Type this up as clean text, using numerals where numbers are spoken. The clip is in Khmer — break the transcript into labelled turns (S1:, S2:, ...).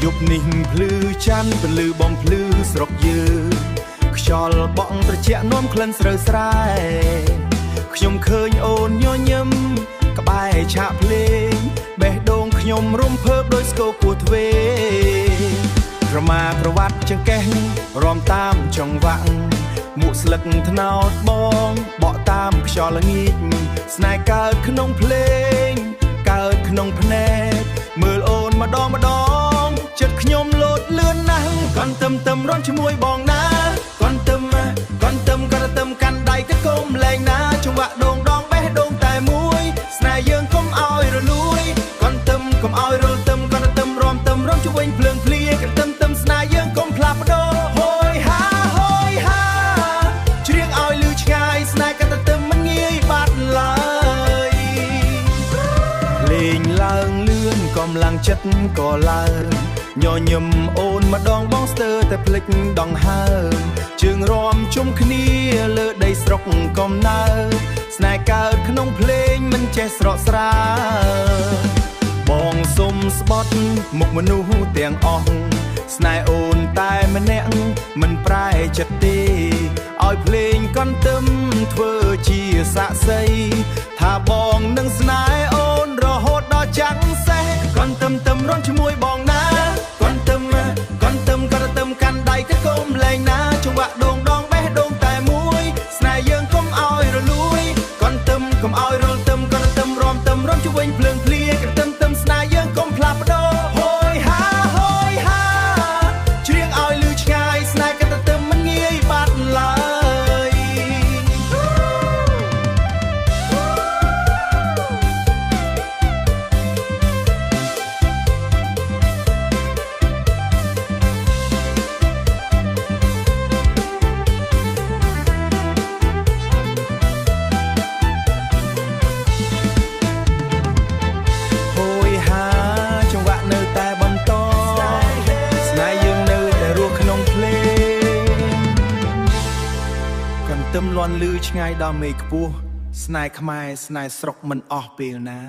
S1: យប់នេះភ្លឺច័ន្ទពលឺបំភ្លឺស្រុកយើងខ្យល់បក់ត្រជាក់នាំក្លិនស្រូវស្រែខ្ញុំឃើញអូនញញឹមក្បែរឆាកភ្លេងបេះដូងខ្ញុំរំភើបដោយស្គរគួរទ្វេក្រមាក្រវ៉ាត់ចង្កេះរំតាមចង្វាក់មួកស្លឹកថ្នោតបងបក់តាមខ្យល់ល្ងាចស្នេហ៍កើតក្នុងភ្លេងកើតក្នុងភ្នែកមើលអូនម្ដងចិត្តខ្ញុំលោតលឿនណាស់កន់ទឹមរន់ជាមួយបងណាកន់ទឹមកាន់ដៃក៏កុំលែងណាចង្វាក់ដងដងបេះដូងតែមួយស្នេហ៍យើងកុំឲ្យរលួយកន់ទឹមកុំឲ្យរលទឹមកន់ទឹមរំជួយភ្លើងភ្លៀកន្ទឹមស្នេហ៍យើងកុំផ្លាស់ប្ដូរហូយហាច្រៀងឲ្យលឺឆ្ងាយស្នេហ៍កន្ទឹមមិនងាយបាត់ឡើយលេងឡើងលឿនកំឡាំងចិត្តក៏ឡើងញញឹមអូនម្ដងបងស្ទើរតែភ្លេចដងហើមជើងរំជុំគ្នាលើដីស្រុកកំណើតស្នេហ៍កើតក្នុងភ្លេងមិនចេះស្រកស្រាបងសុំស្បត់មុខមនុស្សទាំងអស់ស្នេហ៍អូនតែម្នាក់មិនប្រែចិត្តទេឲ្យភ្លេងកន្ទឹមធ្វើជាសាក្សីថាបងនឹងស្នេហ៍អូនរហូតដល់ចាំងសេះកន្ទឹមរន់ជាមួយបងណាកន្ទឹមកាន់ដៃក៏កុំលែងណាចង្វាក់ដងដងបេះដូងតែមួយស្នេហ៍យើងកុំឲ្យរលួយកន្ទឹមកុំឲ្យរលទឹមកន្ទឹមរំជួយភ្លើងភ្លៀកន្ទឹមស្នេហ៍យើងកុំផ្លាស់ប្ដូរហូយហាច្រៀងឲ្យលឺឆ្ងាយស្នេហ៍កន្ទឹមមិនងាយបាត់ឡើយទឹមលាន់លឺឆ្ងាយដល់មេឃខ្ពស់ស្នេហ៍ខ្មែរស្នេហ៍ស្រុកមិនអស់ពេលណា